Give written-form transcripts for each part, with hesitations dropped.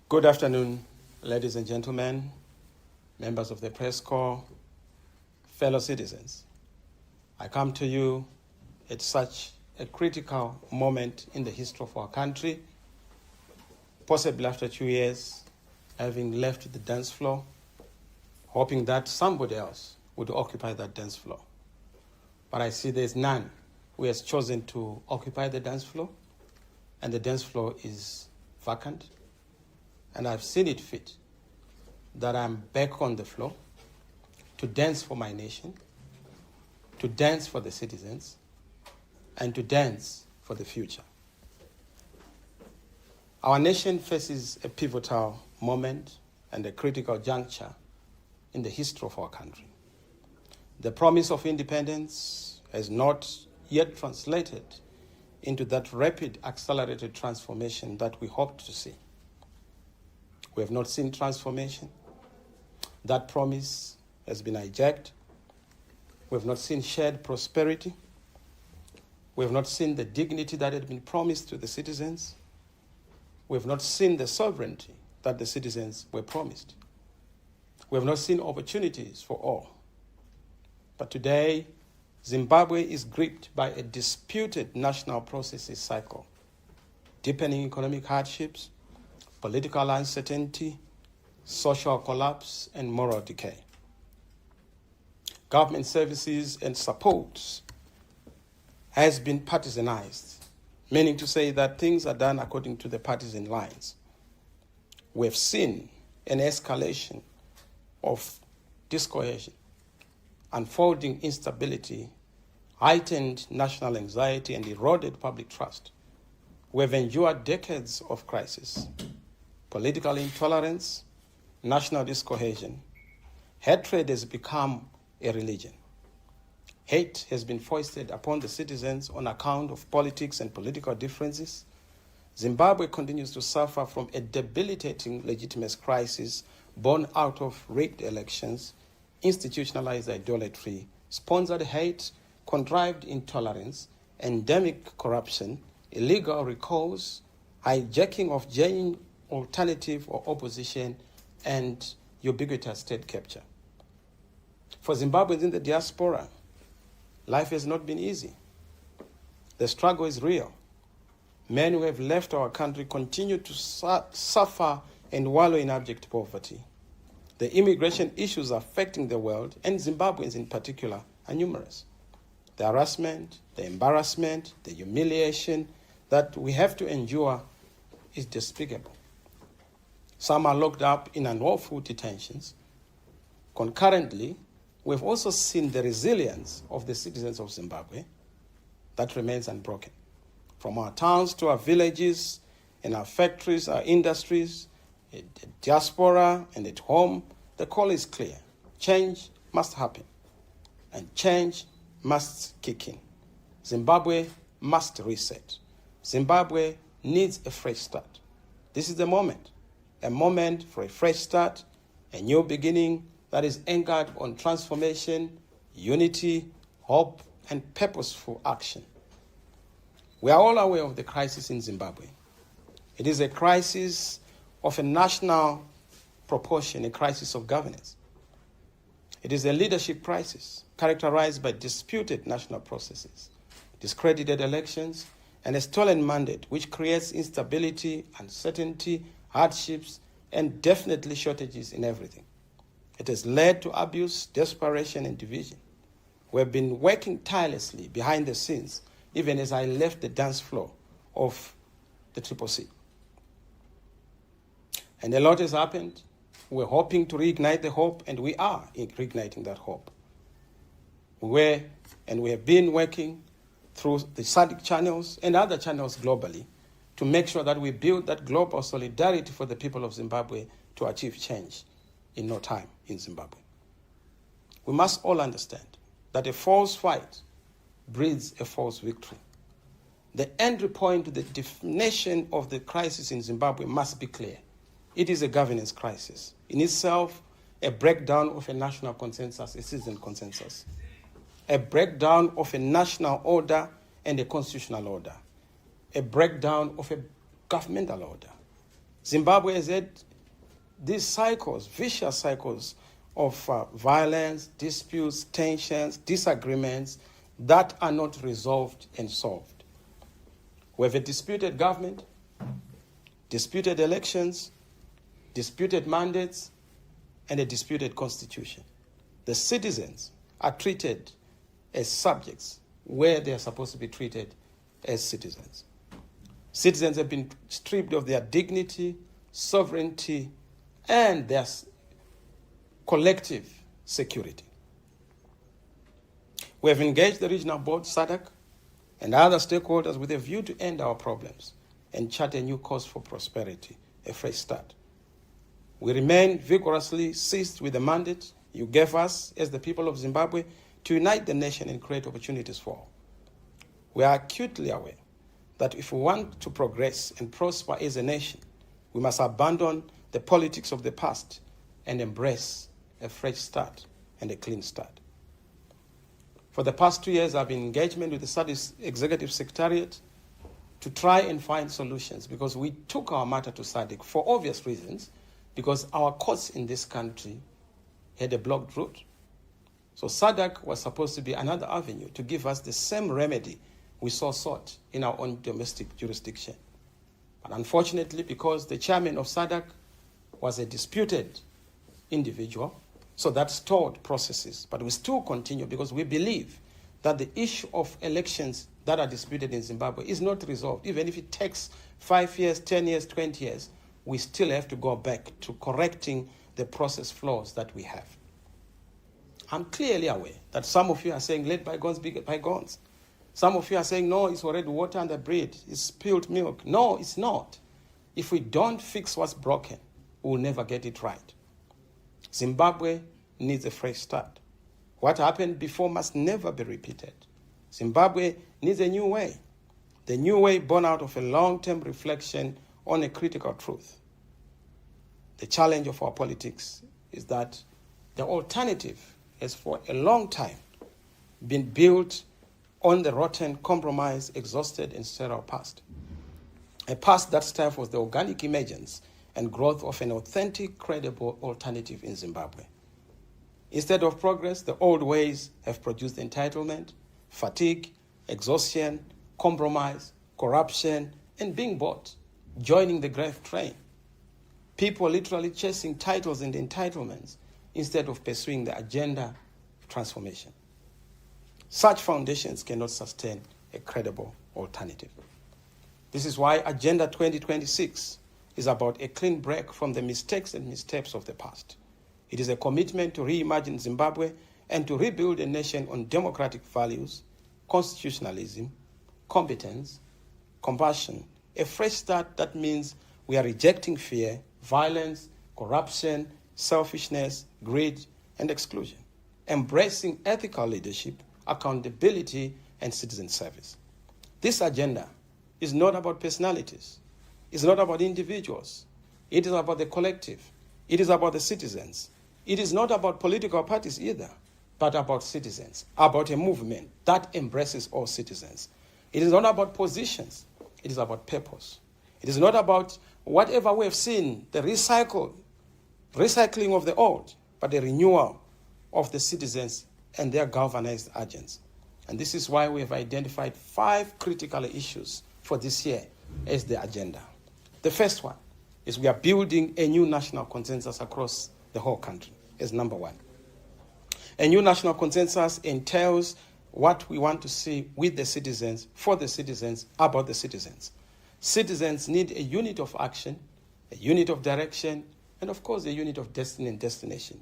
Good afternoon, ladies and gentlemen, members of the press corps, fellow citizens. I come to you at such a critical moment in the history of our country, possibly after 2 years, having left the dance floor, hoping that somebody else would occupy that dance floor. But I see there's none who has chosen to occupy the dance floor, and the dance floor is vacant. And I've seen it fit that I'm back on the floor to dance for my nation, to dance for the citizens, and to dance for the future. Our nation faces a pivotal moment and a critical juncture in the history of our country. The promise of independence has not yet translated into that rapid, accelerated transformation that we hoped to see. We have not seen transformation. That promise has been hijacked. We have not seen shared prosperity. We have not seen the dignity that had been promised to the citizens. We have not seen the sovereignty that the citizens were promised. We have not seen opportunities for all. But today, Zimbabwe is gripped by a disputed national processes cycle, deepening economic hardships, political uncertainty, social collapse, and moral decay. Government services and support has been partisanized, meaning to say that things are done according to the partisan lines. We have seen an escalation of discohesion, unfolding instability, heightened national anxiety, and eroded public trust. We have endured decades of crisis, political intolerance, national discohesion. Hatred has become a religion. Hate has been foisted upon the citizens on account of politics and political differences. Zimbabwe continues to suffer from a debilitating legitimacy crisis born out of rigged elections, institutionalized idolatry, sponsored hate, contrived intolerance, endemic corruption, illegal recalls, hijacking of genuine alternative or opposition, and ubiquitous state capture. For Zimbabweans in the diaspora, life has not been easy. The struggle is real. Men who have left our country continue to suffer and wallow in abject poverty. The immigration issues affecting the world, and Zimbabweans in particular, are numerous. The harassment, the embarrassment, the humiliation that we have to endure is despicable. Some are locked up in unlawful detentions. Concurrently, we've also seen the resilience of the citizens of Zimbabwe that remains unbroken. From our towns to our villages, and our factories, our industries, the diaspora and at home, the call is clear. Change must happen, and change must kick in. Zimbabwe must reset. Zimbabwe needs a fresh start. This is the moment, a moment for a fresh start, a new beginning that is anchored on transformation, unity, hope, and purposeful action. We are all aware of the crisis in Zimbabwe. It is a crisis of a national proportion, a crisis of governance. It is a leadership crisis characterized by disputed national processes, discredited elections, and a stolen mandate which creates instability, uncertainty, hardships, and definitely shortages in everything. It has led to abuse, desperation, and division. We have been working tirelessly behind the scenes, even as I left the dance floor of the CCC. And a lot has happened. We're hoping to reignite the hope, and we are reigniting that hope. We have been working through the SADC channels and other channels globally to make sure that we build that global solidarity for the people of Zimbabwe to achieve change in no time in Zimbabwe. We must all understand that a false fight breeds a false victory. The entry point to the definition of the crisis in Zimbabwe must be clear. It is a governance crisis. In itself, a breakdown of a national consensus, a citizen consensus. A breakdown of a national order and a constitutional order. A breakdown of a governmental order. Zimbabwe has had these cycles, vicious cycles of violence, disputes, tensions, disagreements that are not resolved and solved. We have a disputed government, disputed elections, disputed mandates, and a disputed constitution. The citizens are treated as subjects where they are supposed to be treated as citizens. Citizens have been stripped of their dignity, sovereignty, and their collective security. We have engaged the regional board, SADC, and other stakeholders with a view to end our problems and chart a new course for prosperity, a fresh start. We remain vigorously seized with the mandate you gave us as the people of Zimbabwe to unite the nation and create opportunities for all. We are acutely aware that if we want to progress and prosper as a nation, we must abandon the politics of the past and embrace a fresh start and a clean start. For the past 2 years, I've been in engagement with the SADC Executive Secretariat to try and find solutions, because we took our matter to SADC for obvious reasons, because our courts in this country had a blocked route. So SADC was supposed to be another avenue to give us the same remedy we saw sought in our own domestic jurisdiction. But unfortunately, because the chairman of SADC was a disputed individual, so that stalled processes. But we still continue because we believe that the issue of elections that are disputed in Zimbabwe is not resolved. Even if it takes 5 years, 10 years, 20 years, we still have to go back to correcting the process flaws that we have. I'm clearly aware that some of you are saying, let bygones be bygones. Some of you are saying, no, it's already water under bread, it's spilled milk. No, it's not. If we don't fix what's broken, we'll never get it right. Zimbabwe needs a fresh start. What happened before must never be repeated. Zimbabwe needs a new way. The new way born out of a long-term reflection on a critical truth. The challenge of our politics is that the alternative has for a long time been built on the rotten, compromised, exhausted, and sterile past. A past that stifles the organic emergence and growth of an authentic, credible alternative in Zimbabwe. Instead of progress, the old ways have produced entitlement, fatigue, exhaustion, compromise, corruption, and being bought, joining the grave train. People literally chasing titles and entitlements instead of pursuing the agenda of transformation. Such foundations cannot sustain a credible alternative. This is why Agenda 2026 is about a clean break from the mistakes and missteps of the past. It is a commitment to reimagine Zimbabwe and to rebuild a nation on democratic values, constitutionalism, competence, compassion, a fresh start that means we are rejecting fear, violence, corruption, selfishness, greed, and exclusion, embracing ethical leadership, accountability, and citizen service. This agenda is not about personalities. It's not about individuals. It is about the collective. It is about the citizens. It is not about political parties either, but about citizens, about a movement that embraces all citizens. It is not about positions. It is about purpose. It is not about whatever we have seen, the recycling of the old, but the renewal of the citizens and their galvanized agents. And this is why we have identified 5 critical issues for this year as the agenda. The first one is we are building a new national consensus across the whole country as number 1. A new national consensus entails what we want to see with the citizens, for the citizens, about the citizens. Citizens need a unit of action, a unit of direction, and of course a unit of destiny and destination.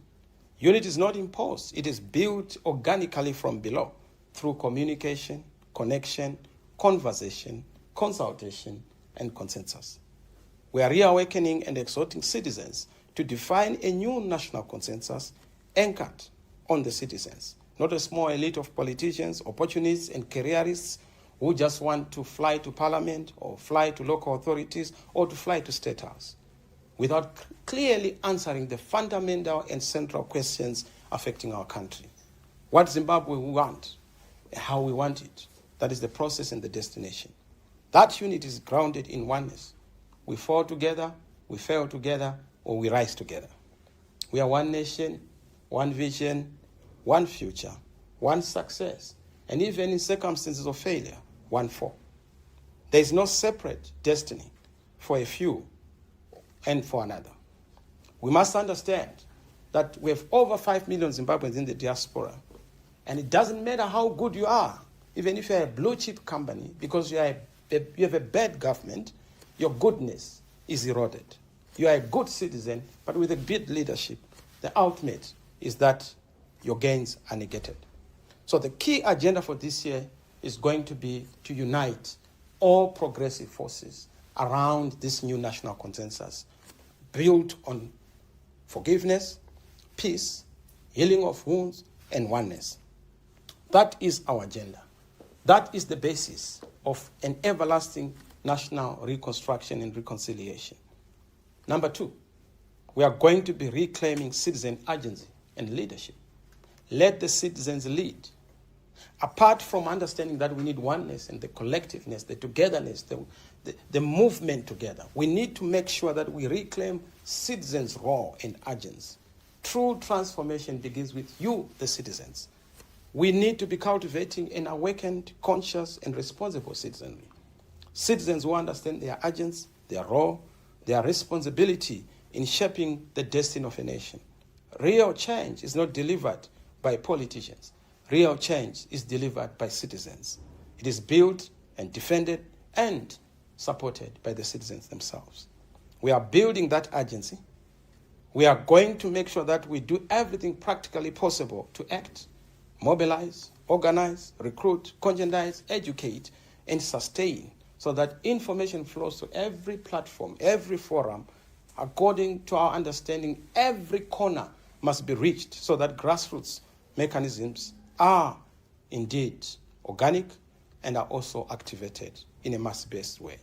Unity is not imposed. It is built organically from below through communication, connection, conversation, consultation, and consensus. We are reawakening and exhorting citizens to define a new national consensus anchored on the citizens, not a small elite of politicians, opportunists, and careerists who just want to fly to parliament or fly to local authorities or to fly to State House, without clearly answering the fundamental and central questions affecting our country. What Zimbabwe we want, and how we want it. That is the process and the destination. That unity is grounded in oneness. We fall together, we we fail together, or we rise together. We are one nation, one vision, one future, one success, and even in circumstances of failure, one fall. There is no separate destiny for a few and for another. We must understand that we have over 5 million Zimbabweans in the diaspora, and it doesn't matter how good you are, even if you're a blue chip company, because you have a bad government, your goodness is eroded. You are a good citizen, but with a bad leadership, the ultimate is that your gains are negated. So the key agenda for this year is going to be to unite all progressive forces around this new national consensus, built on forgiveness, peace, healing of wounds, and oneness. That is our agenda. That is the basis of an everlasting national reconstruction and reconciliation. Number 2, we are going to be reclaiming citizen agency and leadership. Let the citizens lead. Apart from understanding that we need oneness and the collectiveness, the togetherness, the movement together, we need to make sure that we reclaim citizens' role and agents. True transformation begins with you, the citizens. We need to be cultivating an awakened, conscious, and responsible citizenry. Citizens who understand their agents, their role, their responsibility in shaping the destiny of a nation. Real change is not delivered by politicians. Real change is delivered by citizens. It is built and defended and supported by the citizens themselves. We are building that agency. We are going to make sure that we do everything practically possible to act, mobilize, organize, recruit, conscientize, educate, and sustain so that information flows to every platform, every forum. According to our understanding, every corner must be reached so that grassroots mechanisms are indeed organic and are also activated in a mass-based way.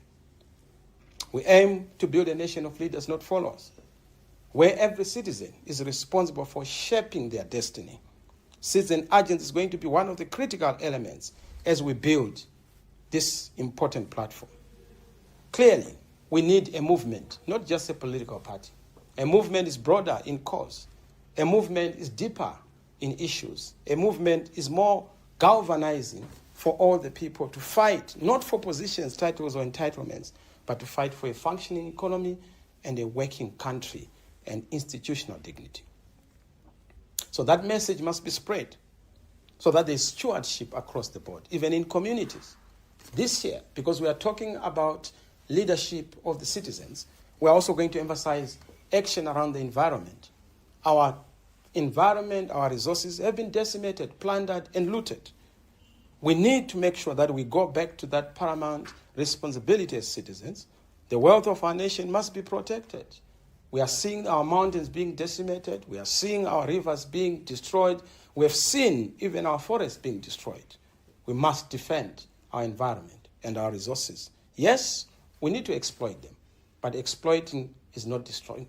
We aim to build a nation of leaders, not followers, where every citizen is responsible for shaping their destiny. Citizen agents is going to be one of the critical elements as we build this important platform. Clearly, we need a movement, not just a political party. A movement is broader in cause. A movement is deeper in issues. A movement is more galvanizing for all the people to fight, not for positions, titles, or entitlements, but to fight for a functioning economy and a working country and institutional dignity. So that message must be spread so that there's stewardship across the board, even in communities. This year, because we are talking about leadership of the citizens, we're also going to emphasize action around the environment. Our environment, our resources have been decimated, plundered, and looted. We need to make sure that we go back to that paramount responsibility as citizens. The wealth of our nation must be protected. We are seeing our mountains being decimated. We are seeing our rivers being destroyed. We have seen even our forests being destroyed. We must defend our environment and our resources. Yes, we need to exploit them, but exploiting is not destroying.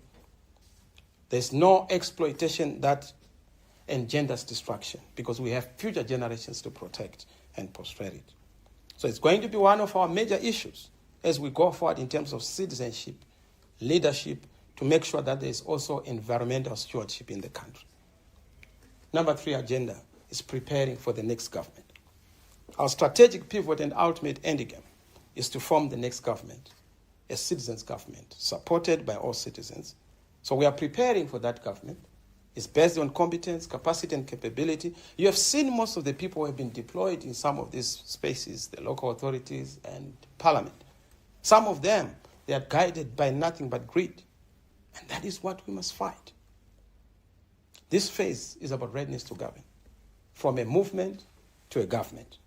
There's no exploitation that engenders destruction because we have future generations to protect and prosperity. So it's going to be one of our major issues as we go forward in terms of citizenship, leadership, to make sure that there's also environmental stewardship in the country. Number 3 agenda is preparing for the next government. Our strategic pivot and ultimate endgame is to form the next government, a citizens' government, supported by all citizens. So we are preparing for that government. It's based on competence, capacity, and capability. You have seen most of the people who have been deployed in some of these spaces, the local authorities and parliament. Some of them, they are guided by nothing but greed. And that is what we must fight. This phase is about readiness to govern, from a movement to a government,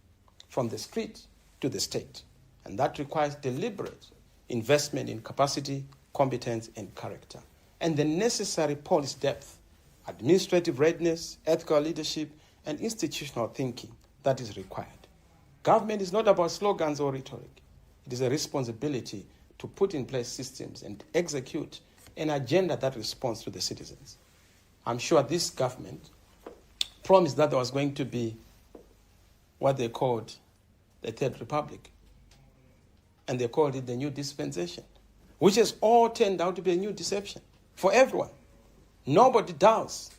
from the street to the state. And that requires deliberate investment in capacity, competence, and character, and the necessary policy depth, administrative readiness, ethical leadership, and institutional thinking that is required. Government is not about slogans or rhetoric. It is a responsibility to put in place systems and execute an agenda that responds to the citizens. I'm sure this government promised that there was going to be what they called the Third Republic, and they called it the New Dispensation. which has all turned out to be a new deception for everyone. Nobody doubts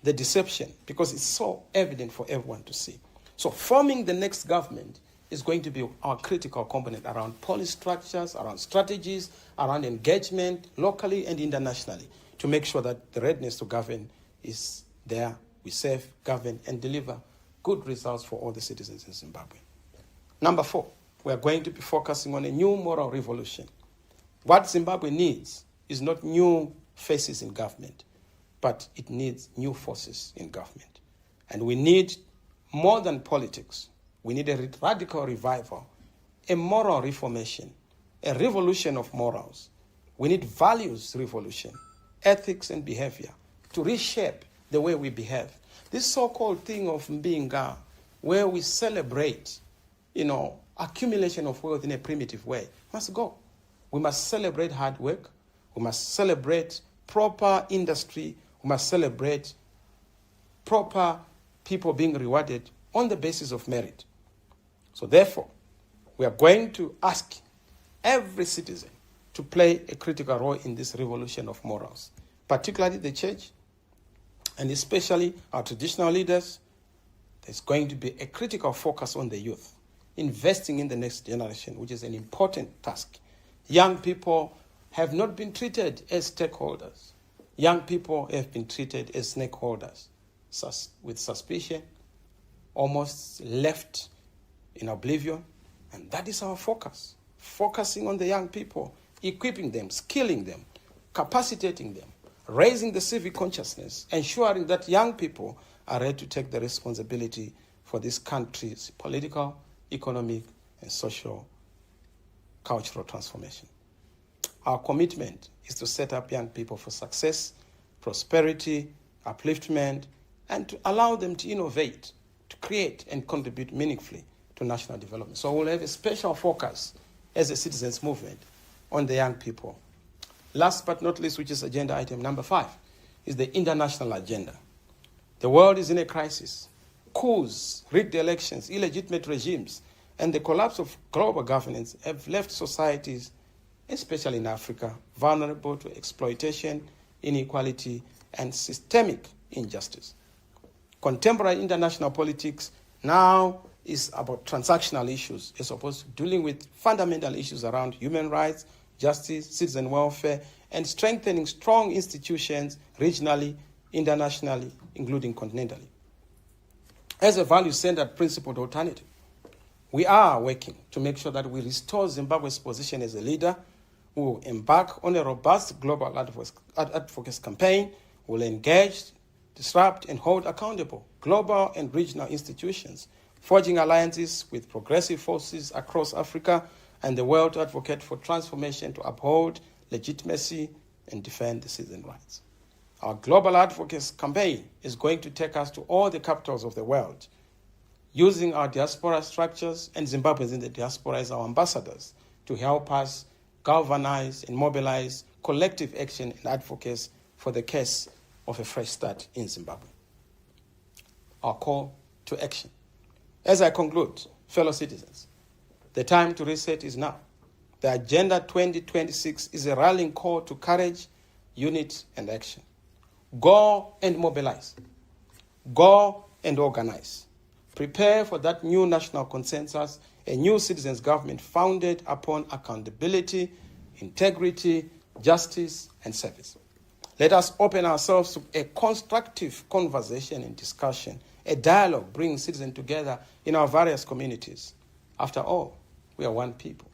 the deception because it's so evident for everyone to see. So forming the next government is going to be our critical component around policy structures, around strategies, around engagement locally and internationally to make sure that the readiness to govern is there. We serve, govern, and deliver good results for all the citizens in Zimbabwe. Number 4, we are going to be focusing on a new moral revolution. What Zimbabwe needs is not new faces in government, but it needs new forces in government. And we need more than politics. We need a radical revival, a moral reformation, a revolution of morals. We need values revolution, ethics and behavior to reshape the way we behave. This so-called thing of Mbinga, where we celebrate, accumulation of wealth in a primitive way, must go. We must celebrate hard work. We must celebrate proper industry. We must celebrate proper people being rewarded on the basis of merit. So therefore, we are going to ask every citizen to play a critical role in this revolution of morals, particularly the church, and especially our traditional leaders. There's going to be a critical focus on the youth, investing in the next generation, which is an important task. Young people have not been treated as stakeholders. Young people have been treated as snakeholders, with suspicion, almost left in oblivion. And that is our focus, focusing on the young people, equipping them, skilling them, capacitating them, raising the civic consciousness, ensuring that young people are ready to take the responsibility for this country's political, economic, and social, cultural transformation. Our commitment is to set up young people for success, prosperity, upliftment, and to allow them to innovate, to create and contribute meaningfully to national development. So we'll have a special focus as a citizens movement on the young people. Last but not least, which is agenda item number 5, is the international agenda. The world is in a crisis. Coups, rigged elections, illegitimate regimes, and the collapse of global governance have left societies, especially in Africa, vulnerable to exploitation, inequality, and systemic injustice. Contemporary international politics now is about transactional issues as opposed to dealing with fundamental issues around human rights, justice, citizen welfare, and strengthening strong institutions regionally, internationally, including continentally. As a value-centered principled alternative, we are working to make sure that we restore Zimbabwe's position as a leader who will embark on a robust global advocacy campaign, will engage, disrupt, and hold accountable global and regional institutions, forging alliances with progressive forces across Africa and the world to advocate for transformation to uphold legitimacy and defend the citizen rights. Our global advocacy campaign is going to take us to all the capitals of the world, using our diaspora structures and Zimbabweans in the diaspora as our ambassadors to help us galvanize and mobilize collective action and advocacy for the case of a fresh start in Zimbabwe. Our call to action. As I conclude, fellow citizens, the time to reset is now. The Agenda 2026 is a rallying call to courage, unity, and action. Go and mobilize. Go and organize. Prepare for that new national consensus, a new citizens' government founded upon accountability, integrity, justice, and service. Let us open ourselves to a constructive conversation and discussion, a dialogue bringing citizens together in our various communities. After all, we are one people.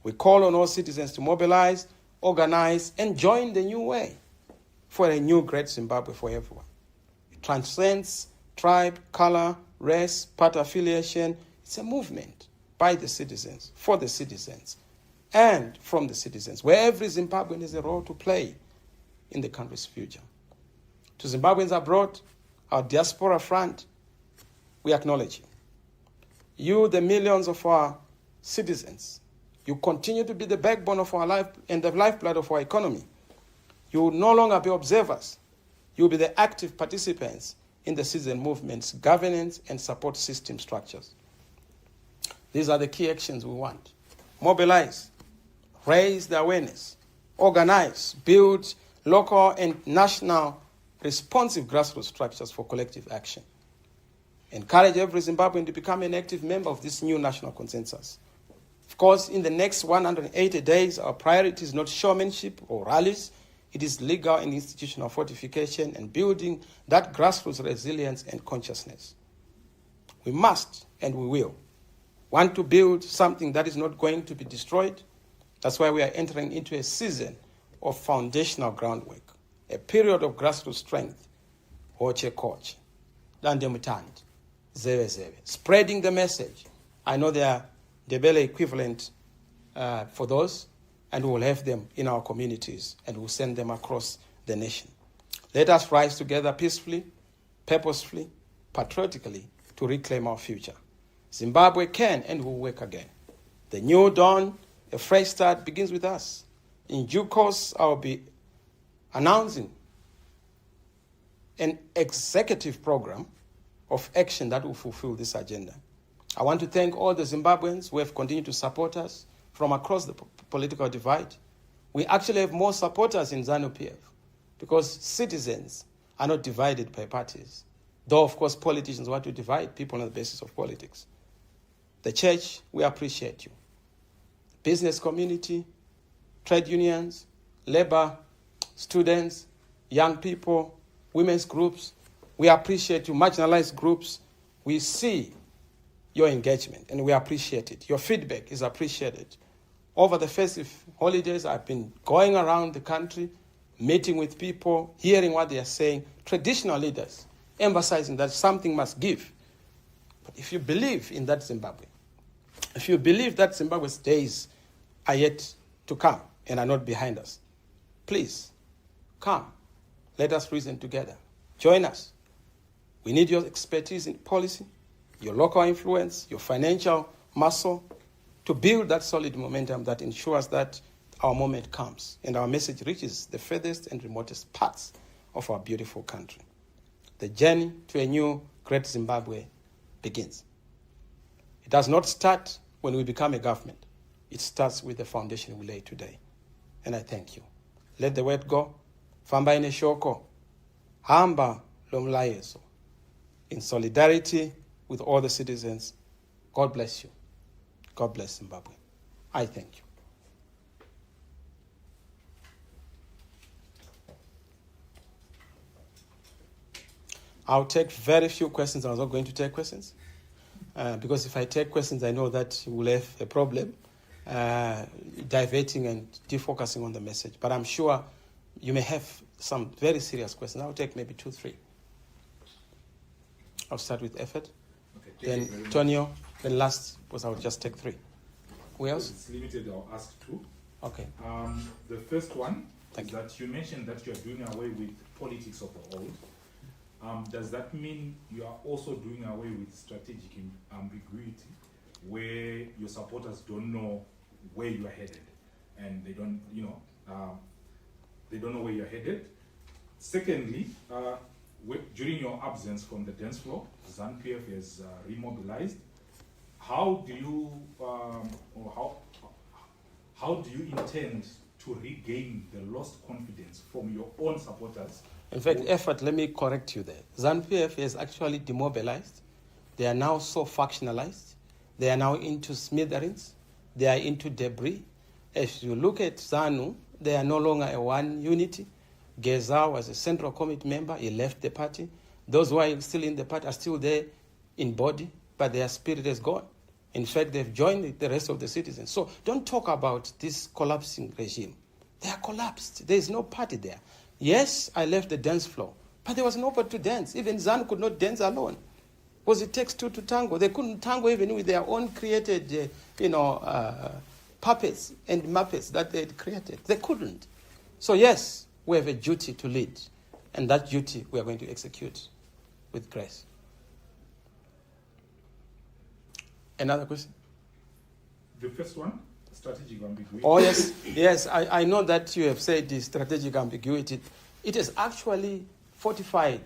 We call on all citizens to mobilize, organize, and join the new way for a new great Zimbabwe for everyone. It transcends tribe, color, race, party affiliation. It's a movement by the citizens, for the citizens, and from the citizens, where every Zimbabwean has a role to play in the country's future. To Zimbabweans abroad, our diaspora front, we acknowledge you. You, the millions of our citizens, you continue to be the backbone of our life and the lifeblood of our economy. You will no longer be observers. You will be the active participants in the citizen movement's governance and support system structures. These are the key actions we want. Mobilize, raise the awareness, organize, build local and national responsive grassroots structures for collective action. Encourage every Zimbabwean to become an active member of this new national consensus. Of course, in the next 180 days, our priority is not showmanship or rallies. It is legal and institutional fortification and building that grassroots resilience and consciousness. We must, and we will, want to build something that is not going to be destroyed. That's why we are entering into a season of foundational groundwork, a period of grassroots strength, hoche koche, dandemutand, zeve zeve, spreading the message. I know there are Debele equivalent for those, and we will have them in our communities, and we'll send them across the nation. Let us rise together peacefully, purposefully, patriotically to reclaim our future. Zimbabwe can and will work again. The new dawn, a fresh start begins with us. In due course, I'll be announcing an executive program of action that will fulfill this agenda. I want to thank all the Zimbabweans who have continued to support us from across the political divide. We actually have more supporters in ZANU-PF because citizens are not divided by parties, though, of course, politicians want to divide people on the basis of politics. The church, we appreciate you. Business community, trade unions, labor, students, young people, women's groups, we appreciate you. Marginalized groups, we see your engagement and we appreciate it. Your feedback is appreciated. Over the festive holidays, I've been going around the country, meeting with people, hearing what they are saying, traditional leaders, emphasizing that something must give. But if you believe in that Zimbabwe, if you believe that Zimbabwe's days are yet to come and are not behind us, please come. Let us reason together. Join us. We need your expertise in policy, your local influence, your financial muscle to build that solid momentum that ensures that our moment comes and our message reaches the furthest and remotest parts of our beautiful country. The journey to a new great Zimbabwe begins. It does not start when we become a government. It starts with the foundation we lay today. And I thank you. Let the word go. Famba ine shoko. Hamba lomlayeso. In solidarity with all the citizens. God bless you. God bless Zimbabwe. I thank you. I'll take very few questions. I was not going to take questions. Because if I take questions, I know that we'll have a problem diverting and defocusing on the message. But I'm sure you may have some very serious questions. I'll take maybe 2, 3. I'll start with effort. Okay, then Tonio, then last, because I'll just take 3. Who else? It's limited, I'll ask 2. Okay. The first one Thank is you. that you mentioned that you're doing away with politics of the old. Does that mean you are also doing away with strategic ambiguity, where your supporters don't know where you are headed, and they don't, they don't know where you're headed? Secondly, during your absence from the dance floor, ZANU-PF is remobilized. How do you, how do you intend to regain the lost confidence from your own supporters? In fact, effort, let me correct you there. ZANU-PF is actually demobilized. They are now so factionalized. They are now into smithereens. They are into debris. If you look at ZANU, they are no longer a one unity. Geza was a central committee member. He left the party. Those who are still in the party are still there in body, but their spirit is gone. In fact, they've joined the rest of the citizens. So don't talk about this collapsing regime. They are collapsed. There is no party there. Yes, I left the dance floor, but there was nobody to dance. Even ZANU could not dance alone. Because it takes 2 to tango. They couldn't tango even with their own created, puppets and muppets that they had created. They couldn't. So yes, we have a duty to lead, and that duty we are going to execute with grace. Another question? The first one, strategic ambiguity. Oh, yes. Yes, I know that you have said the strategic ambiguity. It has actually fortified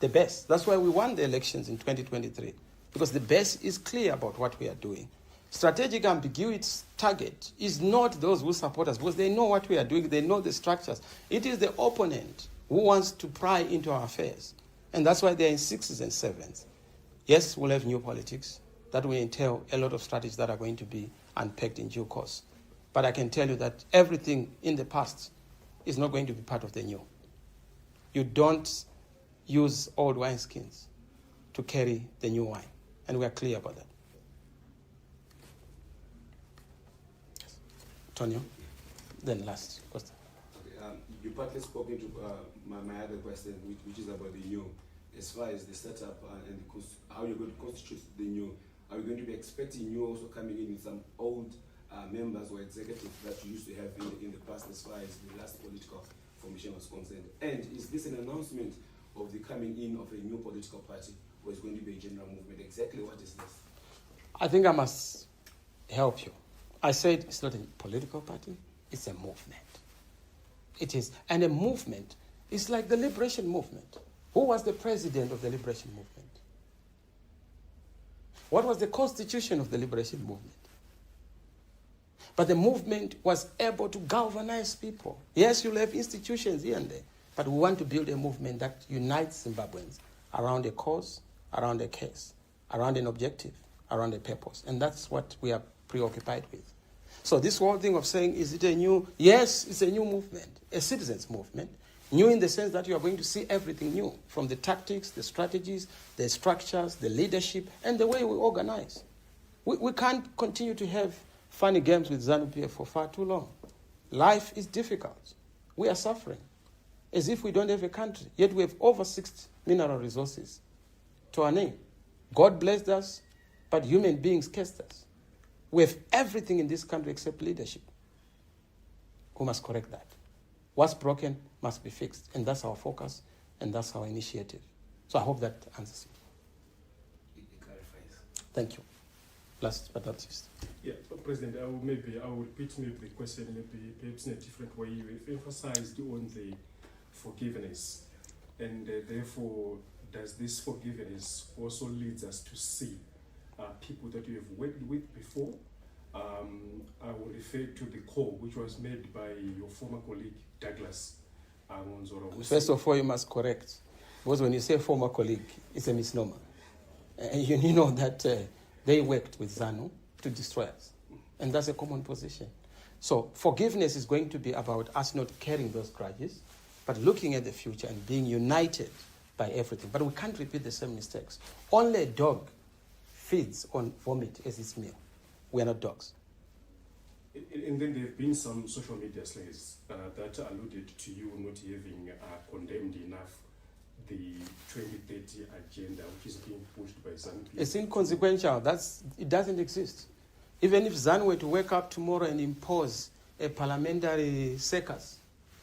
the base. That's why we won the elections in 2023, because the base is clear about what we are doing. strategic ambiguity's target is not those who support us, because they know what we are doing, they know the structures. It is the opponent who wants to pry into our affairs. And that's why they're in sixes and sevens. Yes, we'll have new politics. That will entail a lot of strategies that are going to be unpacked in due course. But I can tell you that everything in the past is not going to be part of the new. You don't use old wineskins to carry the new wine. And we are clear about that. Yes. Tonio, then last question. Okay, you partly spoke into my other question, which is about the new. As far as the setup and how you're going to constitute the new, are you going to be expecting new also coming in with some old members or executives that you used to have in the past as far as the last political formation was concerned? And is this an announcement of the coming in of a new political party, or is going to be a general movement? Exactly what is this? I think I must help you. I said it's not a political party, it's a movement. It is, and a movement is like the liberation movement. Who was the president of the liberation movement? What was the constitution of the liberation movement? But the movement was able to galvanize people. Yes, you'll have institutions here and there, but we want to build a movement that unites Zimbabweans around a cause, around a case, around an objective, around a purpose. And that's what we are preoccupied with. So this whole thing of saying, is it a new? Yes, it's a new movement, a citizens' movement. New in the sense that you are going to see everything new, from the tactics, the strategies, the structures, the leadership, and the way we organize. We can't continue to have funny games with ZANU-PF for far too long. Life is difficult. We are suffering, as if we don't have a country, yet we have over 6 mineral resources to our name. God blessed us, but human beings cursed us. We have everything in this country except leadership. We must correct that. What's broken must be fixed, and that's our focus, and that's our initiative. So I hope that answers you. It clarifies. Thank you. Last but not least. Yeah, President, I will repeat the question perhaps in a different way. You've emphasized on the forgiveness, and therefore, does this forgiveness also leads us to see people that you have worked with before? I will refer to the call which was made by your former colleague Douglas Ngonzoro. First of all, you must correct, because when you say former colleague, it's a misnomer. And you know that they worked with ZANU to destroy us. And that's a common position. So forgiveness is going to be about us not carrying those grudges, but looking at the future and being united by everything. But we can't repeat the same mistakes. Only a dog feeds on vomit as its meal. We are not dogs. And then there have been some social media slays that alluded to you not having condemned enough the 2030 agenda, which is being pushed by ZANU. It's inconsequential. It doesn't exist. Even if ZANU were to wake up tomorrow and impose a parliamentary circus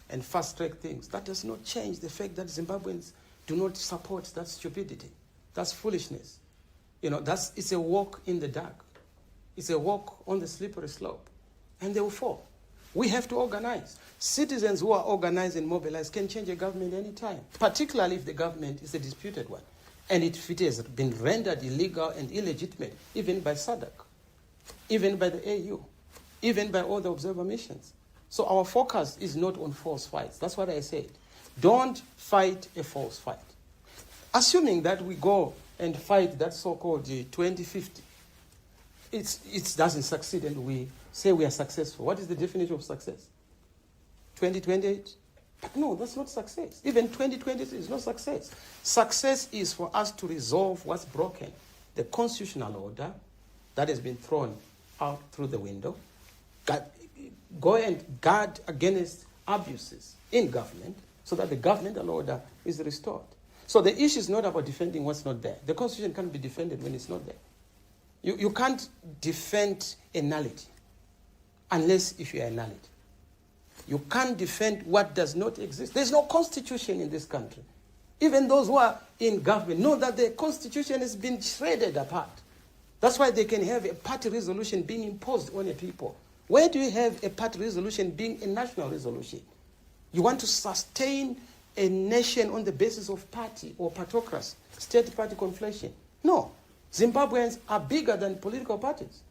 and fast-track things, that does not change the fact that Zimbabweans do not support that stupidity. That's foolishness. It's a walk in the dark. It's a walk on the slippery slope. And they will fall. We have to organize. Citizens who are organized and mobilized can change a government anytime, particularly if the government is a disputed one. And if it has been rendered illegal and illegitimate, even by SADC, even by the AU, even by all the observer missions. So our focus is not on false fights. That's what I said. Don't fight a false fight. Assuming that we go and fight that so-called 2050, it doesn't succeed and we say we are successful. What is the definition of success? 2028? But no, that's not success. Even 2020 is not success. Success is for us to resolve what's broken. The constitutional order that has been thrown out through the window. Go and guard against abuses in government so that the governmental order is restored. So the issue is not about defending what's not there. The constitution can't be defended when it's not there. You can't defend a nullity unless if you are a nullity. You can't defend what does not exist. There's no constitution in this country. Even those who are in government know that the constitution has been shredded apart. That's why they can have a party resolution being imposed on a people. Where do you have a party resolution being a national resolution? You want to sustain a nation on the basis of party or partocracy, state-party conflation. No. Zimbabweans are bigger than political parties.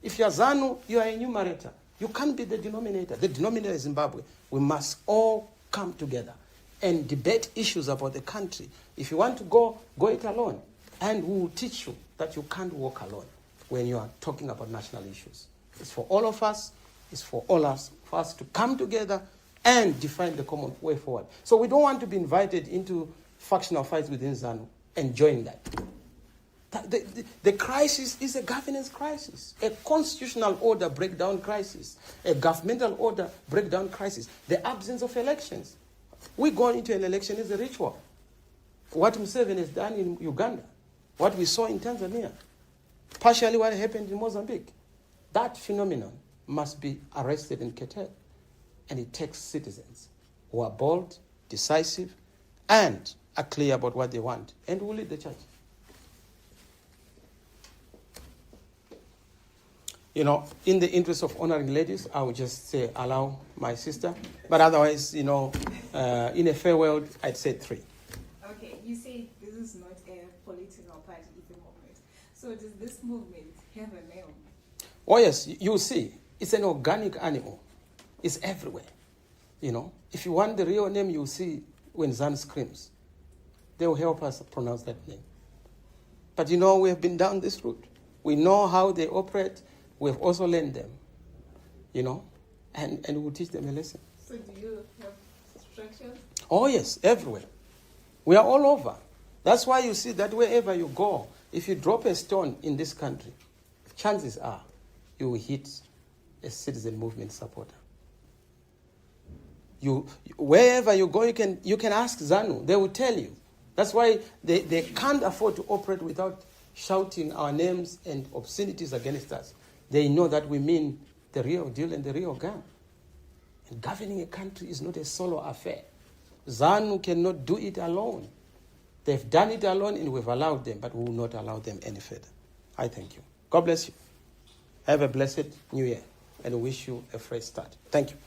If you're ZANU, you are a numerator. You can't be the denominator. The denominator is Zimbabwe. We must all come together and debate issues about the country. If you want to go it alone. And we will teach you that you can't walk alone when you are talking about national issues. It's for all of us. It's for all of us to come together and define the common way forward. So we don't want to be invited into factional fights within ZANU and join that. The crisis is a governance crisis, a constitutional order breakdown crisis, a governmental order breakdown crisis, the absence of elections. We go into an election is a ritual. What Museveni has done in Uganda, what we saw in Tanzania, partially what happened in Mozambique, that phenomenon must be arrested and curtailed. And it takes citizens who are bold, decisive, and are clear about what they want, and will lead the church. You know, in the interest of honoring ladies, I would just say allow my sister. But otherwise, you know, in a fair world, I'd say 3. Okay, you say this is not a political party, it's a movement. So does this movement have a name? Oh yes, you see, it's an organic animal. It's everywhere. You know, if you want the real name, you'll see when ZANU screams. They will help us pronounce that name. But you know, we have been down this route. We know how they operate. We have also learned them, you know, and we'll teach them a lesson. So do you have structures? Oh yes, everywhere. We are all over. That's why you see that wherever you go, if you drop a stone in this country, chances are you will hit a citizen movement supporter. Wherever you go, you can ask ZANU. They will tell you. That's why they can't afford to operate without shouting our names and obscenities against us. They know that we mean the real deal and the real gun. And governing a country is not a solo affair. ZANU cannot do it alone. They've done it alone and we've allowed them, but we will not allow them any further. I thank you. God bless you. Have a blessed new year and wish you a fresh start. Thank you.